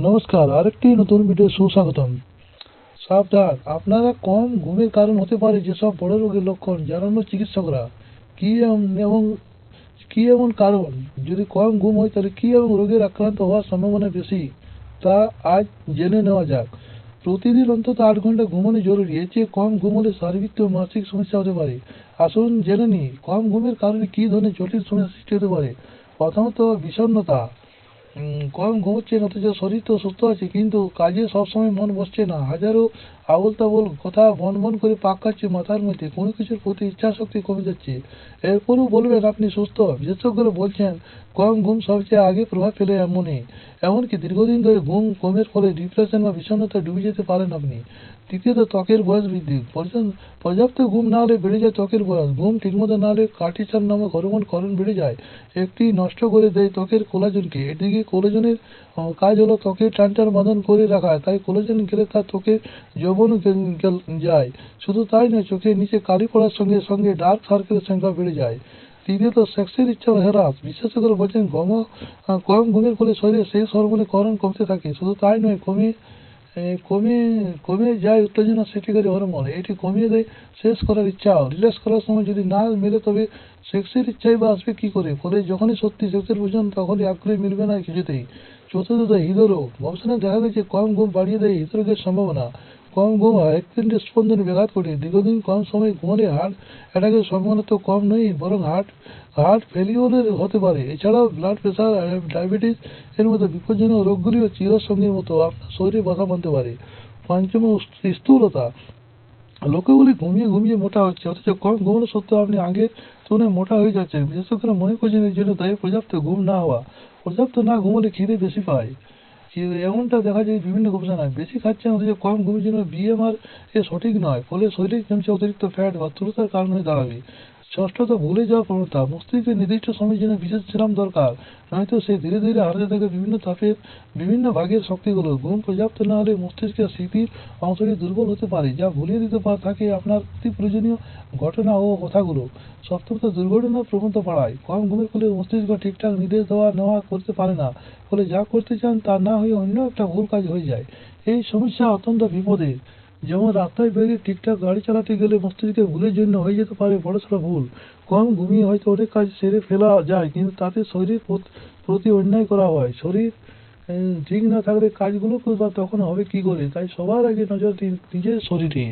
নমস্কার, আরেকটি নতুন ভিডিও সুস্বাগতম। সাবধান, আপনারা কম ঘুমের কারণ হতে পারে যেসব বড় রোগের লক্ষণ জানানো চিকিৎসকরা। কি এবং কি এমন কারণ? যদি কম ঘুম হয় তাহলে কি এবং রোগের আক্রান্ত হওয়ার সম্ভাবনা বেশি, তা আজ জেনে নেওয়া যাক। প্রতিদিন অন্তত 8 ঘন্টা ঘুমানো জরুরি। এর চেয়ে কম ঘুম হলে শারীরিক ও মানসিক সমস্যা হতে পারে। আসুন জেনে নিই কম ঘুমের কারণে কি ধরনের জটিল সমস্যা সৃষ্টি হতে পারে। প্রথমত, বিষণ্ণতা। কম ঘুমোচ্ছেন অথচ শরীর তো সুস্থ আছে, কিন্তু কাজে সবসময় মন বসছে না। হাজারো আবোল তাবোল কথা বন করে পাক খাচ্ছে মাথার মধ্যে। কোনো কিছুর প্রতি ইচ্ছা শক্তি কমে যাচ্ছে। এরপরও বলবেন আপনি সুস্থ। বিশেষজ্ঞরা বলছেন কম ঘুম সবচেয়ে আগে প্রভাব ফেলে এমনকি দীর্ঘদিন ধরে ঘুম কমের ফলে ডিপ্রেশন বা বিষণ্ণতায় ডুবে যেতে পারেন আপনি। তৃতীয়ত, ত্বকের বয়স বৃদ্ধি। পর্যাপ্ত ঘুম না হলে বেড়ে যায় ত্বকের বয়স। ঘুম ঠিকমতো না হলে কর্টিসল নামক হরমোন ক্ষরণ বেড়ে যায়। একটি নষ্ট করে দেয় ত্বকের কোলাজেনকে। এদিকে কোলাজেনের কাজ হলো ত্বকের টানটান বাঁধন করে রাখা। তাই কোলাজেন গেলে তার ত্বকের যৌবন যায়। শুধু তাই নয়, চোখের নিচে কালি পড়ার সঙ্গে সঙ্গে ডার্ক সার্কেলের সংখ্যা বেড়ে যায়। তৃতীয়ত, সেক্সের ইচ্ছা হ্রাস। বিশেষজ্ঞরা বলছেন কম ঘুমের ফলে শরীরে সেক্স হরমোনের ক্ষরণ কমতে থাকে। শুধু তাই নয়, কমে এ কমে কমে যায় উত্তেজনা সৃষ্টিকারী হরমোন। এটি কমিয়ে দেয় শেষ করার ইচ্ছাও। রিল্যাক্স করার সময় যদি না মেলে তবে সেক্সের ইচ্ছাই বা আসবে কি করে? ফলে যখনই সত্যি সেক্সের প্রয়োজন তখনই আগ্রহ মিলবে না কিছুতেই। চতুর্থত, হৃদরোগ। গবেষণায় দেখা গেছে কম ঘুম বাড়িয়ে দেয় হৃদরোগের সম্ভাবনা। কম ঘুম হৃৎপিণ্ডের স্পন্দনে ব্যাঘাত ঘটে। দীর্ঘদিন কম সময় ঘুমালে হার্ট অ্যাটাকের সম্ভাবনা তো কম নয়, বরং হার্ট ফেলিওরের হতে পারে। এছাড়াও ব্লাড প্রেশার, ডায়াবেটিস এর মতো বিপজ্জনক রোগগুলিও চিরসঙ্গীর মতো আপনার শরীরে বাসা বাঁধতে পারে। পঞ্চম, স্থূলতা। লোকে বলে ঘুমিয়ে ঘুমিয়ে মোটা হচ্ছে, অথচ কম ঘুমানো সত্ত্বেও আপনি আগের তুলনায় মোটা হয়ে যাচ্ছেন। বিশেষজ্ঞরা মনে করছেন এর জন্য দায়ী পর্যাপ্ত ঘুম না হওয়া। পর্যাপ্ত না ঘুমালে খিদে বেশি পায়। এমনটা দেখা যায় বিভিন্ন গবেষণায়। বেশি খাচ্ছেন অথচ কম ঘুমের জন্য বিএমআর সঠিক নয়, ফলে শরীরে জমছে অতিরিক্ত ফ্যাট বা স্থূলতার কারণ হয়ে দাঁড়াবে। ষষ্ঠত, ভুলে যাওয়ার প্রবণতা। মস্তিষ্কের নির্দিষ্ট সময়ের জন্য বিশেষ বিশ্রাম দরকার, নয়তো সে ধীরে ধীরে হারাতে থাকে বিভিন্ন ধাপের বিভিন্ন ভাগের শক্তিগুলো। ঘুম পর্যাপ্ত না হলে মস্তিষ্কের স্মৃতির অংশটি দুর্বল হতে পারে, যা ভুলিয়ে দিতে থাকে আপনার অতি প্রয়োজনীয় ঘটনা ও কথাগুলো। সপ্তমত, দুর্ঘটনার প্রবণতা বাড়ায়। কম ঘুমের ফলে মস্তিষ্ক ঠিকঠাক নির্দেশ দেওয়া নেওয়া করতে পারে না, ফলে যা করতে চান তা না হয়ে অন্য একটা ভুল কাজ হয়ে যায়। এই সমস্যা অত্যন্ত বিপদের। যেমন রাস্তায় বেরিয়ে ঠিকঠাক গাড়ি চালাতে গেলে মস্তিষ্কের ভুলের জন্য হয়ে যেতে পারে বড়সড় ভুল। কম ঘুমিয়ে হয়তো অনেক কাজ সেরে ফেলা যায়, কিন্তু তাতে শরীরের প্রতি অন্যায় করা হয়। শরীর ঠিক না থাকলে কাজগুলো তখন হবে কি করে? তাই সবার আগে নজর দিন নিজের শরীরে।